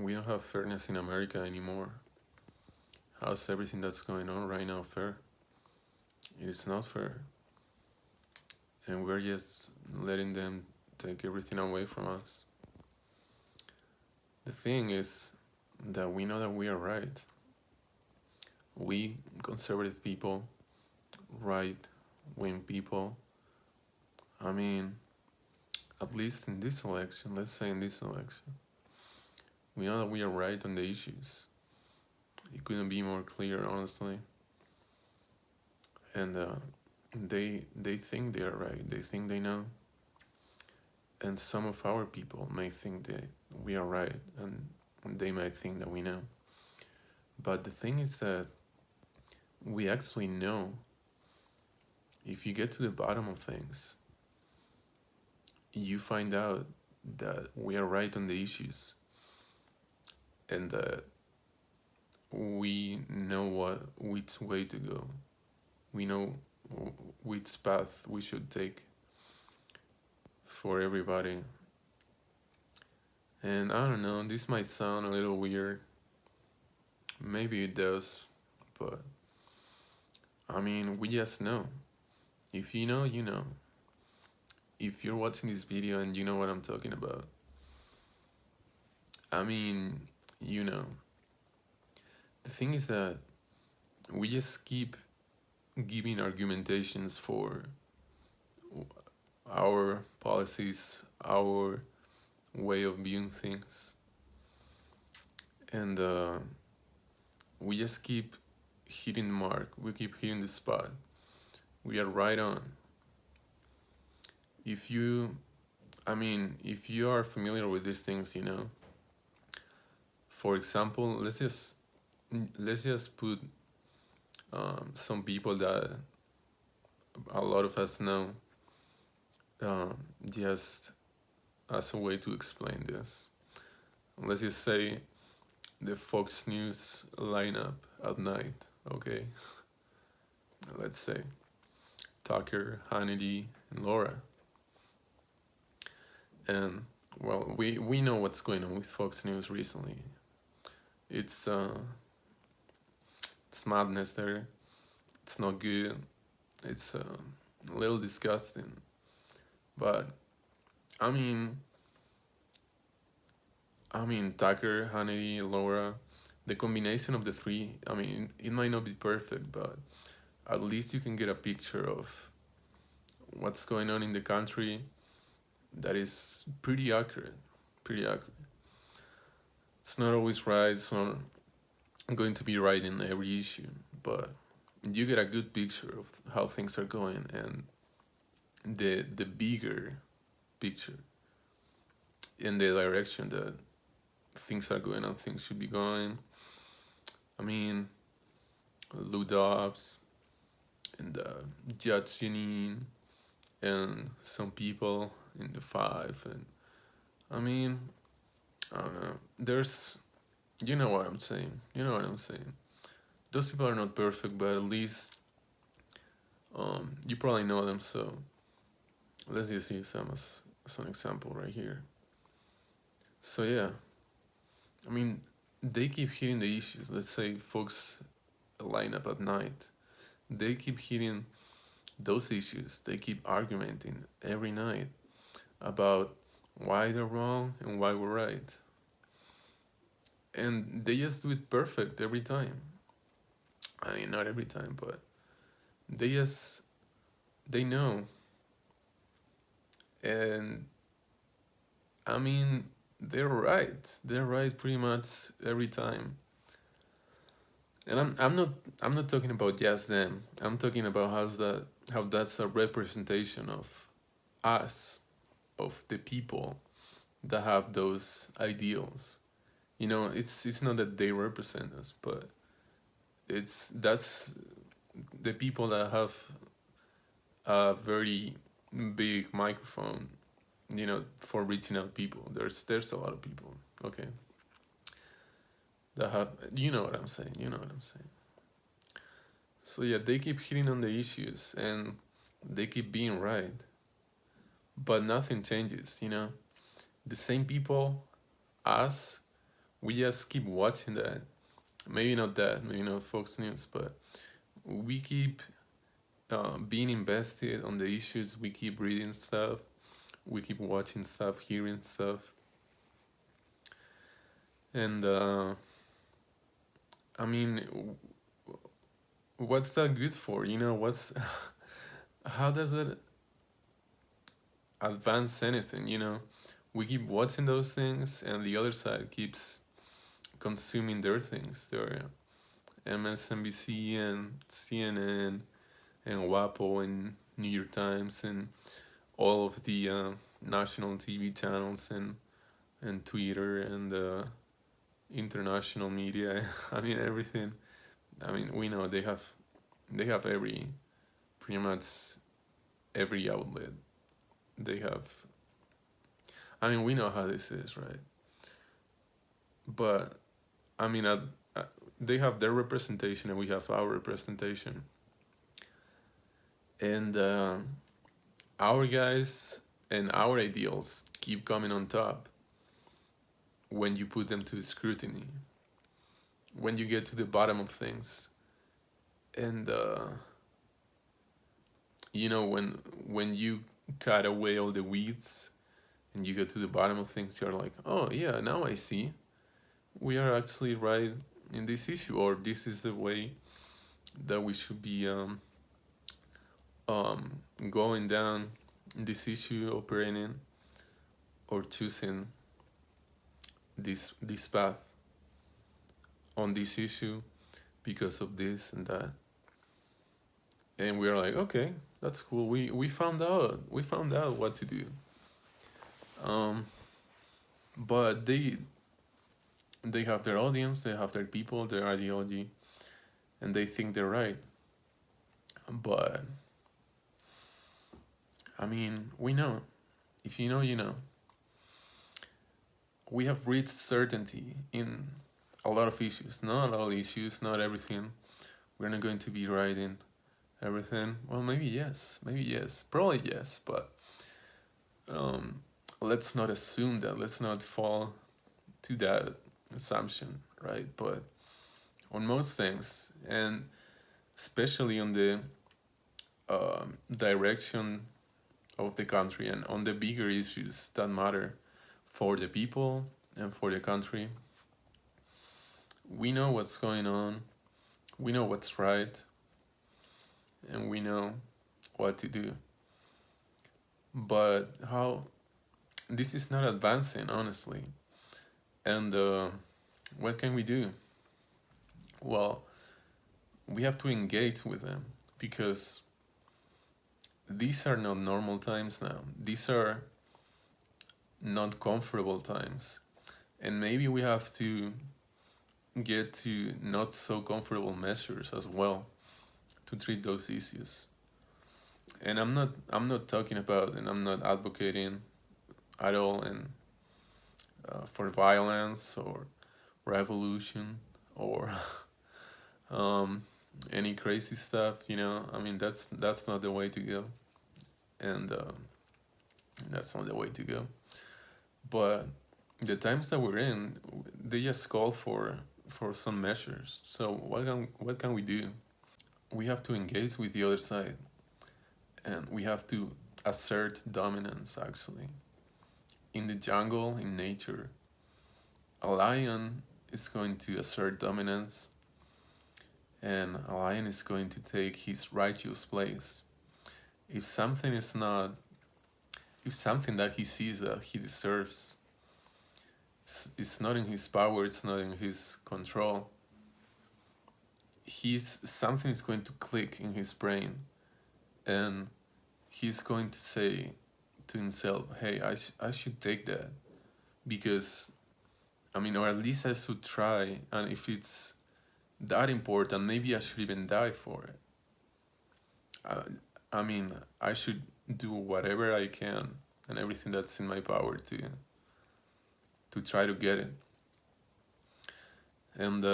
we don't have fairness in America anymore. How's everything that's going on right now fair? It is not fair. And we're just letting them take everything away from us. The thing is that we know that we are right. We, conservative people, right wing people, I mean, at least in this election, let's say in this election, we know that we are right on the issues. It couldn't be more clear, honestly. And they think they are right. They think they know. And some of our people may think that we are right, and they might think that we know. But the thing is that we actually know. If you get to the bottom of things, you find out that we are right on the issues, and that we know which way to go. We know which path we should take for everybody. And I don't know, this might sound a little weird. Maybe it does, but I mean, we just know. If you know, you know. If you're watching this video and you know what I'm talking about, I mean, you know. The thing is that we just keep giving argumentations for our policies, our way of viewing things, and we just keep hitting the mark. We keep hitting the spot. We are right on. If you, I mean, if you are familiar with these things, you know. For example, let's just put some people that a lot of us know, just as a way to explain this. Let's just say the Fox News lineup at night, okay? Let's say Tucker, Hannity, and Laura. And well, we know what's going on with Fox News recently. It's it's madness there. It's not good. It's a little disgusting. But I mean, Tucker, Hannity, Laura, the combination of the three. I mean, it might not be perfect, but at least you can get a picture of what's going on in the country. That is pretty accurate. Pretty accurate. It's not always right. It's not going to be right in every issue, but you get a good picture of how things are going and the bigger picture in the direction that things are going and things should be going. I mean, Lou Dobbs and Judge Janine and some people in the five, and I mean, I don't know. There's, you know what I'm saying. You know what I'm saying. Those people are not perfect, but at least you probably know them. So let's just use them as an example right here. So yeah, I mean, they keep hitting the issues. Let's say folks line up at night. They keep hitting those issues. They keep arguing every night about why they're wrong and why we're right. And they just do it perfect every time. I mean, not every time, but they know. And I mean, they're right. They're right pretty much every time. And I'm not talking about just them. I'm talking about how that's a representation of us, of the people that have those ideals. You know, it's not that they represent us, but that's the people that have a very big microphone, you know, for reaching out people. There's a lot of people, okay, that have, you know what I'm saying, you know what I'm saying. So yeah, they keep hitting on the issues and they keep being right, but nothing changes, you know. The same people, us, we just keep watching that. Maybe not that, maybe not Fox News, but we keep being invested on the issues. We keep reading stuff. We keep watching stuff, hearing stuff, and I mean, what's that good for? You know, what's how does it advance anything? You know, we keep watching those things, and the other side keeps consuming their things, their MSNBC and CNN and WAPO and New York Times and all of the national TV channels and Twitter and international media. I mean everything. I mean we know they have every pretty much every outlet. They have. I mean we know how this is, right? But I mean they have their representation and we have our representation, and our guys and our ideals keep coming on top when you put them to scrutiny, when you get to the bottom of things, and you know when you cut away all the weeds and you get to the bottom of things, you're like, oh yeah, now I see. We are actually right in this issue, or this is the way that we should be going down this issue, operating or choosing this path on this issue because of this and that. And we're like, okay, that's cool. We found out what to do. Um, but they have their audience, they have their people, their ideology, and they think they're right. But I mean, we know. If you know, you know. We have reached certainty in a lot of issues. Not all issues, not everything. We're not going to be right in everything. Well, maybe yes, probably yes. But let's not assume that. Let's not fall to that assumption, right? But on most things, and especially on the direction of the country and on the bigger issues that matter for the people and for the country, we know what's going on, we know what's right, and we know what to do. But how this is not advancing, honestly. And what can we do? Well, we have to engage with them because these are not normal times now. These are not comfortable times. And maybe we have to get to not so comfortable measures as well to treat those issues. And I'm not talking about, and I'm not advocating at all and for violence or revolution or any crazy stuff, you know. I mean that's not the way to go, and that's not the way to go. But the times that we're in, they just call for some measures. So what can we do? We have to engage with the other side, and we have to assert dominance. Actually, in the jungle, in nature, a lion is going to assert dominance, and a lion is going to take his righteous place. If something is not, if something that he sees that he deserves, it's not in his power, it's not in his control, something is going to click in his brain, and he's going to say to himself, hey, I should take that, because I mean, or at least I should try, and if it's that important, maybe I should even die for it. I mean, I should do whatever I can and everything that's in my power to try to get it. And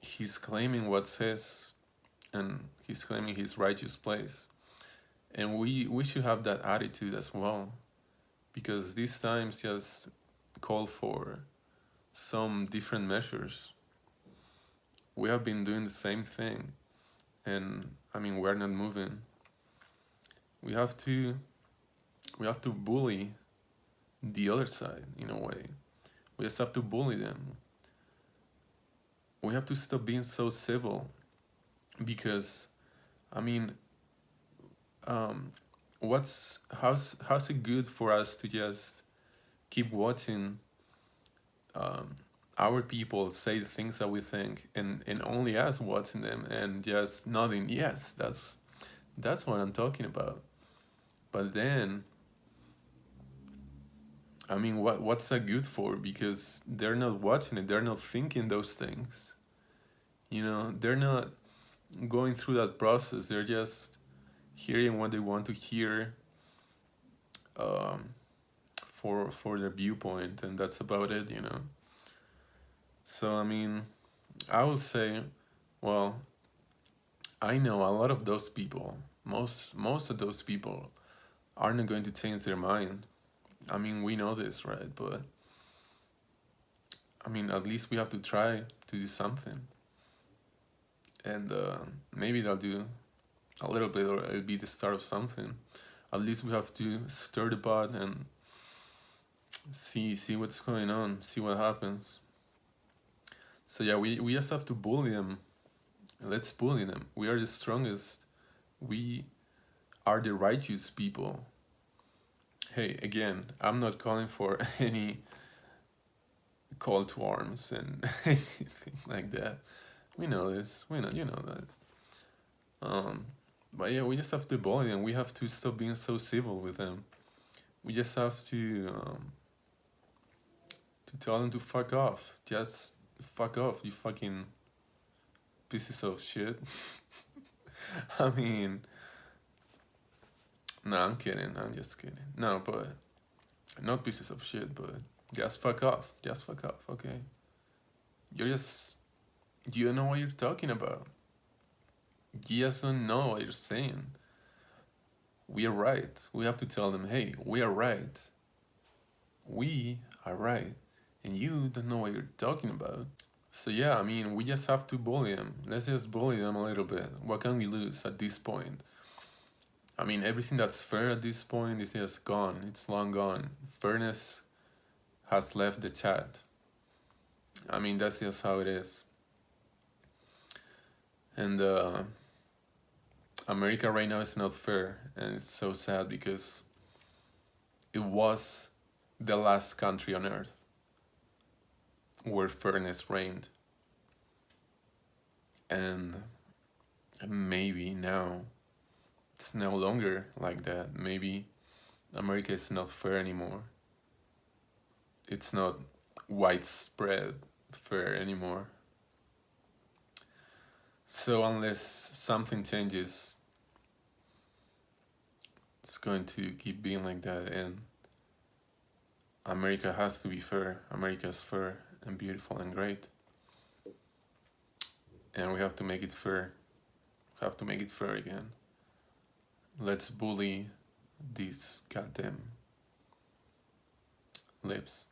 he's claiming what's his, and he's claiming his righteous place. And we should have that attitude as well, because these times just call for some different measures. We have been doing the same thing, and I mean we're not moving. We have to we have to bully the other side in a way. We just have to bully them. We have to stop being so civil because I mean, um, how's it good for us to just keep watching um, our people say the things that we think and only us watching them and just nodding yes, that's what I'm talking about. But then I mean what's that good for, because they're not watching it, they're not thinking those things, you know, they're not going through that process, they're just hearing what they want to hear um, for their viewpoint, and that's about it, you know. So I mean, I would say, well, I know a lot of those people. Most of those people are not going to change their mind. I mean, we know this, right? But I mean, at least we have to try to do something, and maybe they'll do a little bit, or it'll be the start of something. At least we have to stir the pot and see what's going on, see what happens. So yeah, we just have to bully them. Let's bully them. We are the strongest. We are the righteous people. Hey, again, I'm not calling for any call to arms and anything like that. We know this. We know, you know that. Um, but yeah, we just have to bully them. We have to stop being so civil with them. We just have to tell them to fuck off. Just fuck off, you fucking pieces of shit. I mean, no, I'm kidding. I'm just kidding. No, but not pieces of shit, but just fuck off. Just fuck off, okay? You're just, you don't know what you're talking about. You just don't know what you're saying. We are right. We have to tell them, hey, we are right. We are right. And you don't know what you're talking about. So yeah, I mean, we just have to bully them. Let's just bully them a little bit. What can we lose at this point? I mean, everything that's fair at this point is just gone. It's long gone. Fairness has left the chat. I mean, that's just how it is. And America right now is not fair, and it's so sad because it was the last country on earth where fairness reigned. And maybe now it's no longer like that. Maybe America is not fair anymore. It's not widespread fair anymore. So unless something changes, it's going to keep being like that, and America has to be fair. America is fair and beautiful and great. And we have to make it fair. We have to make it fair again. Let's bully these goddamn lips.